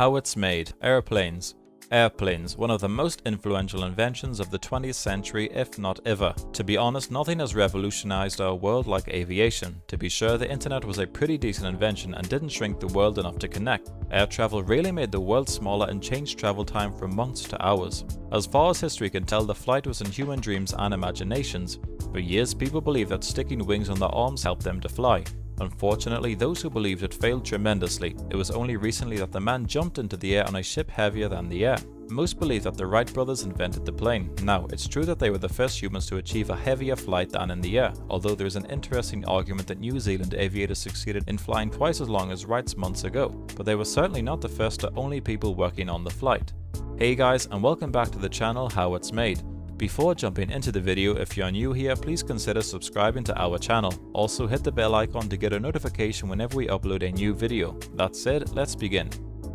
How it's made. Airplanes. Airplanes, one of the most influential inventions of the 20th century, if not ever. To be honest, nothing has revolutionized our world like aviation. To be sure, the internet was a pretty decent invention and didn't shrink the world enough to connect. Air travel really made the world smaller and changed travel time from months to hours. As far as history can tell, the flight was in human dreams and imaginations. For years, people believed that sticking wings on their arms helped them to fly. Unfortunately, those who believed it failed tremendously. It was only recently that the man jumped into the air on a ship heavier than the air. Most believe that the Wright brothers invented the plane. Now, it's true that they were the first humans to achieve a heavier flight than in the air, although there is an interesting argument that New Zealand aviators succeeded in flying twice as long as Wrights months ago, but they were certainly not the first or only people working on the flight. Hey guys, and welcome back to the channel How It's Made. Before jumping into the video, if you're new here, please consider subscribing to our channel. Also hit the bell icon to get a notification whenever we upload a new video. That said, let's begin.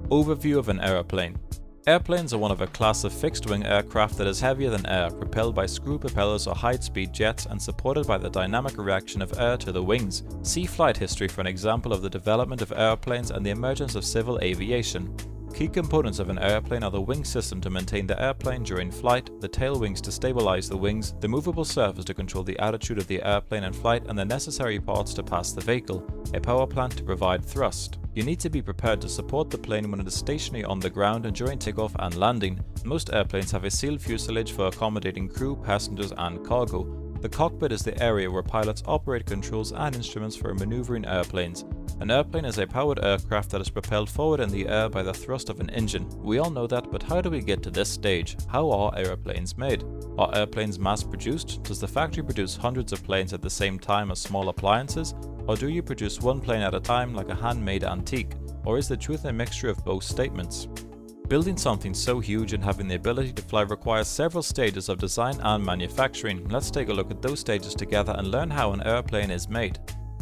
Overview of an aeroplane. Airplanes are one of a class of fixed-wing aircraft that is heavier than air, propelled by screw propellers or high-speed jets and supported by the dynamic reaction of air to the wings. See flight history for an example of the development of airplanes and the emergence of civil aviation. Key components of an airplane are the wing system to maintain the airplane during flight, the tail wings to stabilize the wings, the movable surface to control the attitude of the airplane in flight, and the necessary parts to pass the vehicle, a power plant to provide thrust. You need to be prepared to support the plane when it is stationary on the ground and during takeoff and landing. Most airplanes have a sealed fuselage for accommodating crew, passengers, and cargo. The cockpit is the area where pilots operate controls and instruments for maneuvering airplanes. An airplane is a powered aircraft that is propelled forward in the air by the thrust of an engine. We all know that, but how do we get to this stage? How are airplanes made? Are airplanes mass-produced? Does the factory produce hundreds of planes at the same time as small appliances? Or do you produce one plane at a time like a handmade antique? Or is the truth a mixture of both statements? Building something so huge and having the ability to fly requires several stages of design and manufacturing. Let's take a look at those stages together and learn how an airplane is made.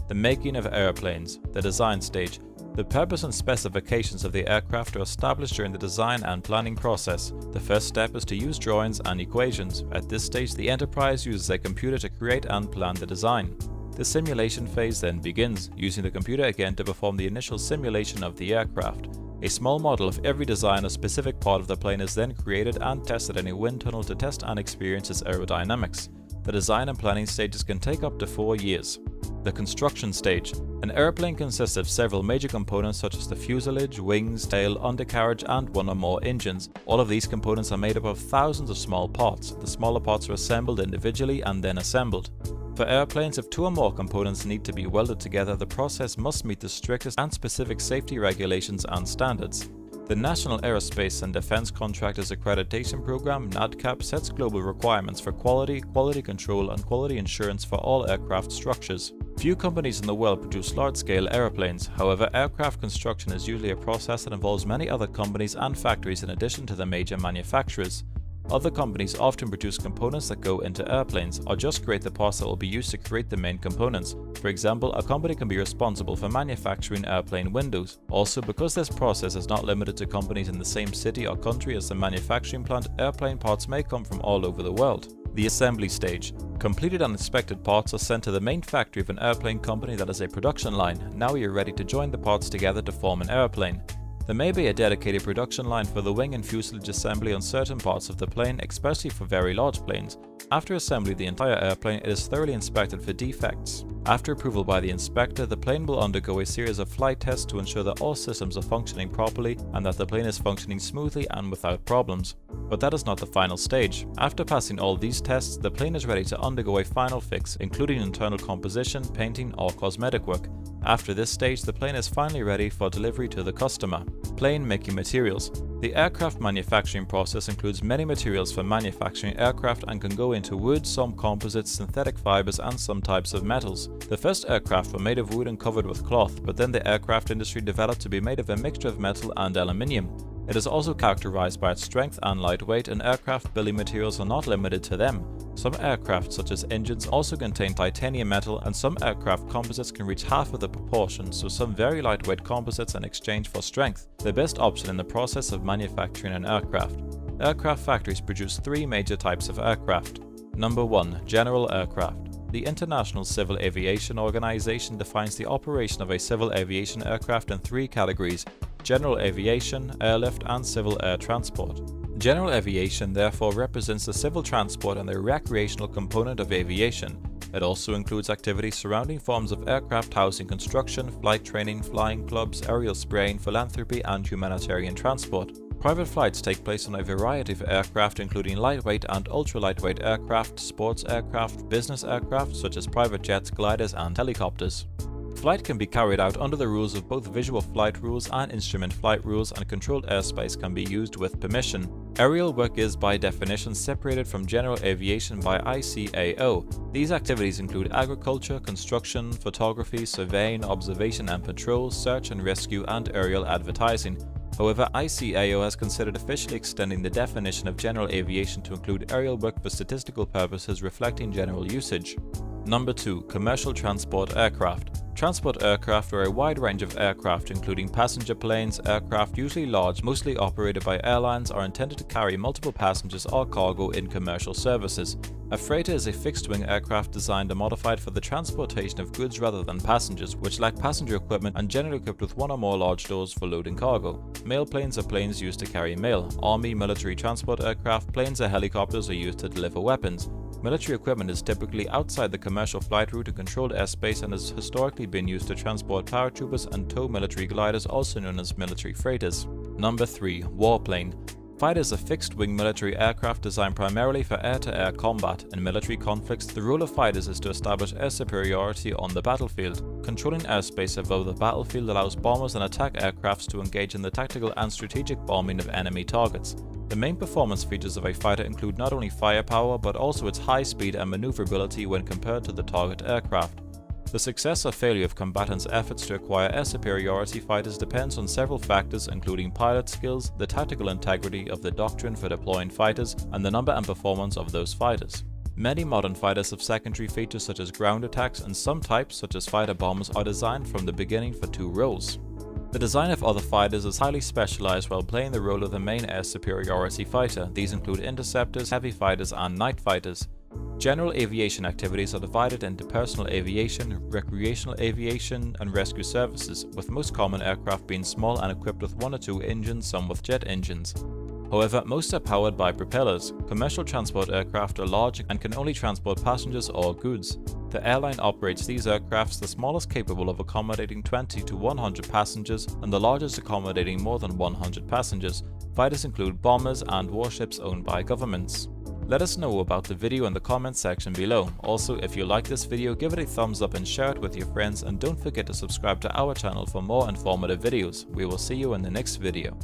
The making of airplanes. The design stage. The purpose and specifications of the aircraft are established during the design and planning process. The first step is to use drawings and equations. At this stage, the enterprise uses a computer to create and plan the design. The simulation phase then begins, using the computer again to perform the initial simulation of the aircraft. A small model of every design or specific part of the plane is then created and tested in a wind tunnel to test and experience its aerodynamics. The design and planning stages can take up to 4 years. The construction stage. An airplane consists of several major components such as the fuselage, wings, tail, undercarriage, and one or more engines. All of these components are made up of thousands of small parts. The smaller parts are assembled individually and then assembled. For airplanes, if 2 or more components need to be welded together, the process must meet the strictest and specific safety regulations and standards. The National Aerospace and Defense Contractors Accreditation Program (NADCAP) sets global requirements for quality, quality control, and quality assurance for all aircraft structures. Few companies in the world produce large-scale airplanes. However, aircraft construction is usually a process that involves many other companies and factories in addition to the major manufacturers. Other companies often produce components that go into airplanes, or just create the parts that will be used to create the main components. For example, a company can be responsible for manufacturing airplane windows. Also, because this process is not limited to companies in the same city or country as the manufacturing plant, airplane parts may come from all over the world. The assembly stage. Completed and inspected parts are sent to the main factory of an airplane company that is a production line. Now you're ready to join the parts together to form an airplane. There may be a dedicated production line for the wing and fuselage assembly on certain parts of the plane, especially for very large planes. After assembly the entire airplane, it is thoroughly inspected for defects. After approval by the inspector, the plane will undergo a series of flight tests to ensure that all systems are functioning properly and that the plane is functioning smoothly and without problems. But that is not the final stage. After passing all these tests, the plane is ready to undergo a final fix, including internal composition, painting, or cosmetic work. After this stage, the plane is finally ready for delivery to the customer. Plane making materials. The aircraft manufacturing process includes many materials for manufacturing aircraft and can go into wood, some composites, synthetic fibers, and some types of metals. The first aircraft were made of wood and covered with cloth, but then the aircraft industry developed to be made of a mixture of metal and aluminium. It is also characterized by its strength and lightweight, and aircraft building materials are not limited to them. Some aircraft, such as engines, also contain titanium metal, and some aircraft composites can reach half of the proportion, so some very lightweight composites in exchange for strength. The best option in the process of manufacturing an aircraft. Aircraft factories produce 3 major types of aircraft. Number 1. General aircraft. The International Civil Aviation Organization defines the operation of a civil aviation aircraft in 3 categories: general aviation, airlift, and civil air transport. General aviation therefore represents the civil transport and the recreational component of aviation. It also includes activities surrounding forms of aircraft housing construction, flight training, flying clubs, aerial spraying, philanthropy, and humanitarian transport. Private flights take place on a variety of aircraft, including lightweight and ultra-lightweight aircraft, sports aircraft, business aircraft such as private jets, gliders, and helicopters. Flight can be carried out under the rules of both visual flight rules and instrument flight rules, and controlled airspace can be used with permission. Aerial work is by definition separated from general aviation by ICAO. These activities include agriculture, construction, photography, surveying, observation and patrol, search and rescue, and aerial advertising. However, ICAO has considered officially extending the definition of general aviation to include aerial work for statistical purposes reflecting general usage. Number 2. Commercial transport aircraft. Transport aircraft are a wide range of aircraft, including passenger planes. Aircraft, usually large, mostly operated by airlines, are intended to carry multiple passengers or cargo in commercial services. A freighter is a fixed-wing aircraft designed and modified for the transportation of goods rather than passengers, which lack passenger equipment and generally equipped with one or more large doors for loading cargo. Mail planes are planes used to carry mail. Army, military transport aircraft, planes or helicopters are used to deliver weapons. Military equipment is typically outside the commercial flight route in controlled airspace and has historically been used to transport paratroopers and tow military gliders, also known as military freighters. Number 3. Warplane. Fighters are fixed-wing military aircraft designed primarily for air-to-air combat. In military conflicts, the role of fighters is to establish air superiority on the battlefield. Controlling airspace above the battlefield allows bombers and attack aircrafts to engage in the tactical and strategic bombing of enemy targets. The main performance features of a fighter include not only firepower but also its high speed and maneuverability when compared to the target aircraft. The success or failure of combatants' efforts to acquire air superiority fighters depends on several factors, including pilot skills, the tactical integrity of the doctrine for deploying fighters, and the number and performance of those fighters. Many modern fighters have secondary features such as ground attacks, and some types, such as fighter bombers, are designed from the beginning for two roles. The design of other fighters is highly specialized while playing the role of the main air superiority fighter. These include interceptors, heavy fighters, and night fighters. General aviation activities are divided into personal aviation, recreational aviation, and rescue services, with most common aircraft being small and equipped with one or two engines, some with jet engines. However, most are powered by propellers. Commercial transport aircraft are large and can only transport passengers or goods. The airline operates these aircrafts, the smallest capable of accommodating 20 to 100 passengers and the largest accommodating more than 100 passengers. Fighters include bombers and warships owned by governments. Let us know about the video in the comments section below. Also, if you like this video, give it a thumbs up and share it with your friends, and don't forget to subscribe to our channel for more informative videos. We will see you in the next video.